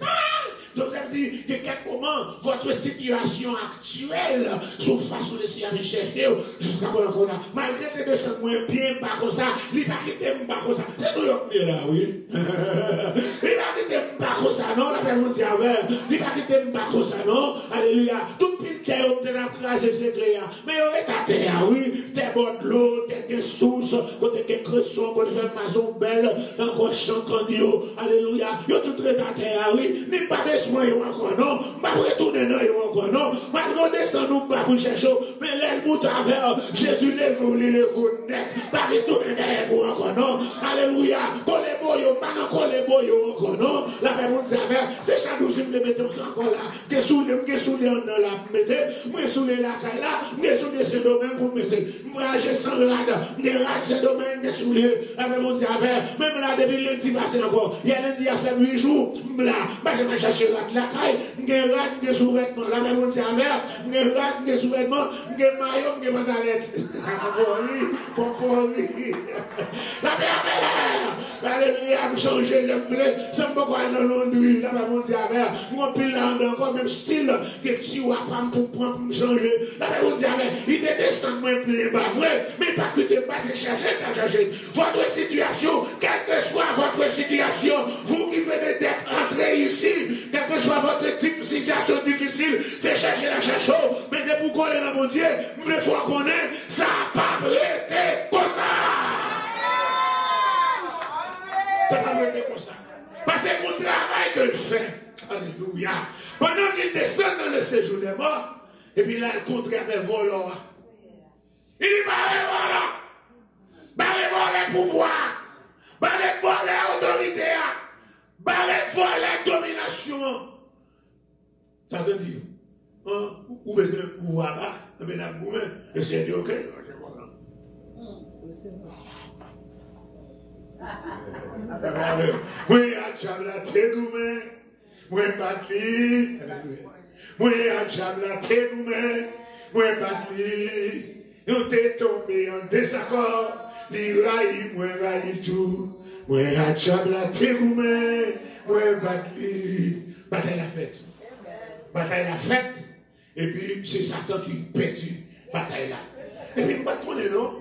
Donc, ça veut dire que quelques moments, votre situation actuelle, sous façon de s'y aller chercher, jusqu'à encore là, malgré que descendre moins bien, pas comme ça, il va quitter pas comme ça. C'est New York, là, oui. Il va quitter pas comme ça, non, la personne dit avec. Il va quitter pas comme ça, non. Alléluia. Tout pile qui est obtenu à craser ses clés, mais il est à terre, oui. T'es bon de l'eau, t'es source, côté des cressons, côté de maison belle, encore chantant Dieu. Alléluia. Il est tout à terre, oui. N'est pas de moi encore non, je vais retourner dans encore non, je vais redescendre nous pas pour chercher, mais l'aile monte avec Jésus les net, pas retourner derrière pour encore non, alléluia, collez boyo, maintenant collez boyo encore non, la paix monte avec, c'est chaque jour si vous le mettez encore là, que sous les dans la mettez, moi sous les lacailles là, mais sous les domaines pour mettre, moi j'ai sans rade, des rades ces domaines, des sous les, la paix monte avec, même là depuis lundi passé encore, il y a lundi à faire 8 jours, là, je vais chercher la caille, j'ai rate des sous-vêtements, la même chose avec, j'ai rate des sous-vêtements, j'ai maillot, j'ai pantalette. Faut rire. La mère, alléluia, me changer le blé, ça me quoi dans l'ondouille, la même chose avec, mon pile encore même style, que tu vas pas pour me changer. La même chose avec, il te descend moins plein, pas vrai, mais pas que tu passes chercher, t'as cherché. Votre situation, quelle que soit votre situation, vous qui venez d'être entré ici, quelle que soit votre type situation difficile, c'est chercher la chercher. Mais dès pour qu'on est dans mon Dieu, vous voulez fois qu'on est, ça n'a pas été comme ça. Ça n'a pas été comme ça. Parce que mon travail que je fais, alléluia, pendant qu'il descend dans le séjour des morts, et puis là, il contre avec volant. Il dit, barrez voler pouvoir, barrez voler autorité, barrez voler domination. Ça veut dire, ou besoin de pouvoir là, mesdames, vous-même, le Seigneur dit, ok, c'est bon. Oui, à Tchabla, t'es nous-mêmes, oui, Batli, oui, à Tchabla, t'es nous-mêmes, oui, Batli, nous t'es tombé en désaccord, les raïs, moi, raïs tout, oui, à Tchabla, t'es nous-mêmes, oui, Batli, bataille la fête. Bataille la fête, et puis c'est Satan qui perdu bataille là. Et puis, pas de non?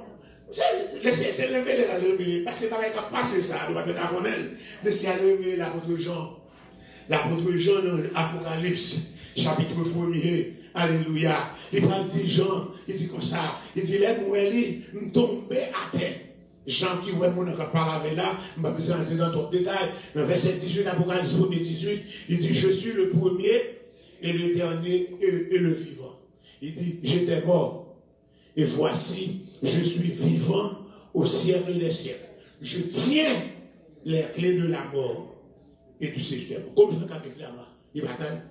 C'est lever la lever, parce que pareil, quand passer ça, nous va te connaître. Laissez lever l'apôtre Jean. L'apôtre Jean dans l'Apocalypse, chapitre 1er. Alléluia. Il prend 10 Jean, il dit comme ça, il dit, les mouelles, nous tombons à terre. Jean qui ouais mon parle avec là, je ne vais pas besoin d'entrer dans ton détail. Dans verset 18, l'Apocalypse 1er 18, il dit, je suis le premier et le dernier et le vivant. Il dit, j'étais mort, et voici, je suis vivant au siècle des siècles. Je tiens les clés de la mort et du séjour des morts. Comme je le dis clairement, il bataille.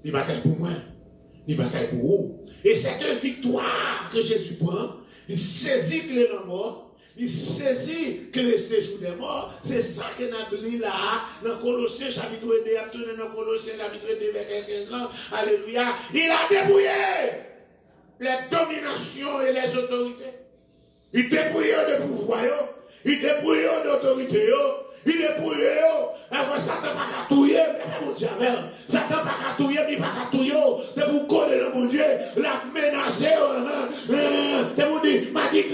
Il bataille pour moi, il bataille pour vous. Et cette victoire que Jésus prend, il saisit les clés de la mort, il saisit que le séjour des morts, c'est ça que nous avons lu là, dans Colossiens chapitre 2, dans Colossiens chapitre 2, verset 15 ans, alléluia, il a débrouillé les dominations et les autorités. Il débrouillé de pouvoir, il débrouillé d'autorité, il débrouillé, alors Satan n'a pas touiller, mais mon Dieu, Satan n'a pas touiller, mais il n'a pas touiller, de vous coller dans mon Dieu, la menacer, c'est vous dire, m'a dit,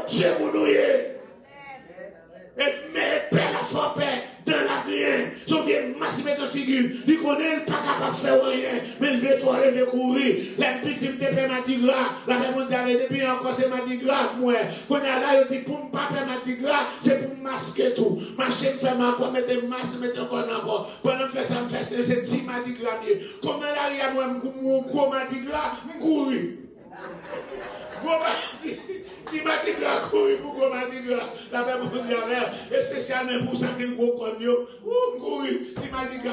c'est mon nouille. Mais père la foi père dans la prière, son vieux massif dans la figure, il connaît pas capable de faire rien, mais il veut faire lever courir. La petite de père m'a dit gras, la père m'a dit depuis encore c'est m'a dit gras, moi. Quand il y a là, il dit pour ne pas faire m'a dit gras, c'est pour masquer tout. Ma chaîne fait ma quoi, mettre masque, mettre encore. Pendant que je fais ça, c'est 10 m'a dit gras. Comme dans l'arrière, moi, gros m'a dit gras, je courir. Gros m'a dit. Si Matigra courir pour gros Matigra, la paix mon Dieu et spécialement pour ça qu'il gros conyo, courir. Si Matigra,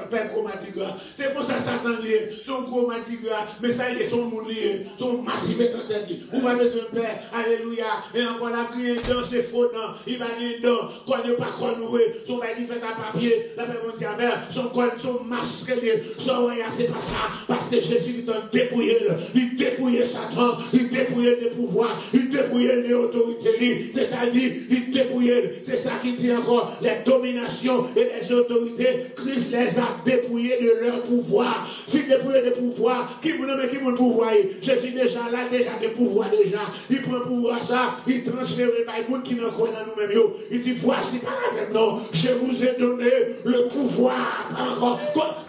paix gros Matigra. C'est pour ça Satan lié, son gros Matigra, mais ça il est son monde lié, son massif est en tête. Ou pas besoin de père, alléluia. Et encore la crier dans ce faux dans, il va dire dans, conyo pas conoué, son bail qui fait à papier, la paix mon Dieu son masque lié, son ouais, c'est pas ça, parce que Jésus il t'a dépouillé, il dépouillé Satan, il dépouillé des pouvoirs, il dépouillé les autorités, c'est ça dit, il dépouillé, c'est ça qui dit encore, les dominations et les autorités, Christ les a dépouillés de leur pouvoir. S'il dépouille des pouvoirs, qui vous pouvoir, Jésus déjà là, déjà des pouvoirs déjà, il prend pouvoir ça, il transfère les monde qui n'en croit dans nous-mêmes, il dit voici par avec nous, je vous ai donné le pouvoir, encore,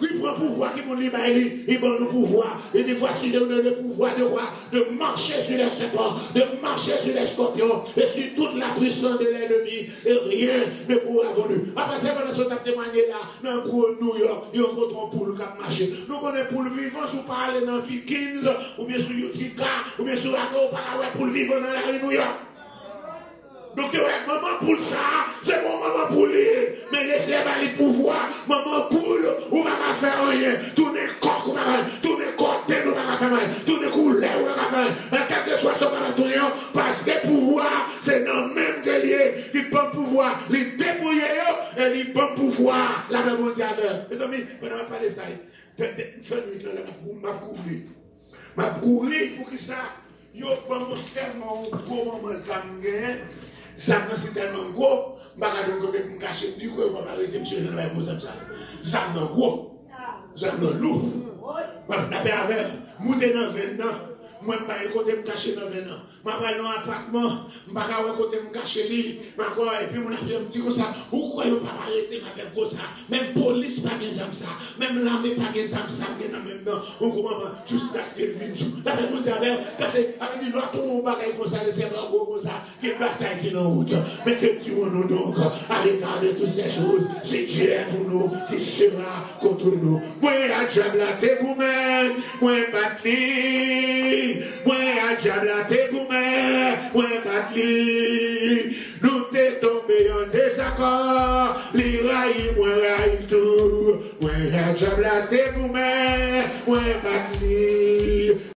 il prend pouvoir qui vous libère, il prend le pouvoir, il dit voici je vous donne le pouvoir de marcher sur les serpents, de marcher sur les scorpions et sur toute la puissance de l'ennemi et rien ne pourra venir. Après ça, pendant ce temps témoigné là, dans le gros New York, il y a un poule qui a marché. Nous connaissons pour le vivant, si vous parlez dans Kings, ou bien sur Utica, ou bien sur Agro, pour le vivant dans la rue New York. Donc, maman poule ça, c'est mon maman poule, mais laissez-moi le pouvoir, maman poule, ou va faire rien, tournez corps, ou va tourner côté, ou va faire rien, tourner couleur, ou va faire rien, quel que soit son tourner, parce que pouvoir, c'est dans le même délire, il peut pouvoir, il dépouiller, et il peut pouvoir, la même mondiale. Mes amis, on va parler de ça, m'a couru pour que ça, yo prend mon serment, pour mon zamgen. Ça c'est tellement gros, je ne vais pas me cacher, je ne vais pas arrêter, monsieur, je ne vais pas ça. Ça c'est gros, ça c'est lourd. Je vais dans 20 ans. Moi, je ne vais pas me cacher dans 20 ans. Je vais dans un appartement, je ne vais pas me cacher lui. Et puis, mon affaire me dit comme ça. Pourquoi je ne vais pas arrêter ma faire comme ça? Même police pas des âmes ça. Même l'armée pas des âmes ça. Dans le même temps. On comprend jusqu'à ce qu'elle vienne. La réponse avec dit, l'autre, on va comme ça, les serpents comme ça. Qui est bataille qui est en route. Mais que tu nous donc à l'écart de toutes ces choses. Si tu es pour nous, qui sera contre nous? Moi, à diable la tégoumène. Moi, batli. Moi, à diable la tégoumène. Moi, batli. Nous t'es tombé en désaccord. L'iraï, moi, raï tout. Moi, à diable la tégoumène. Moi, batli.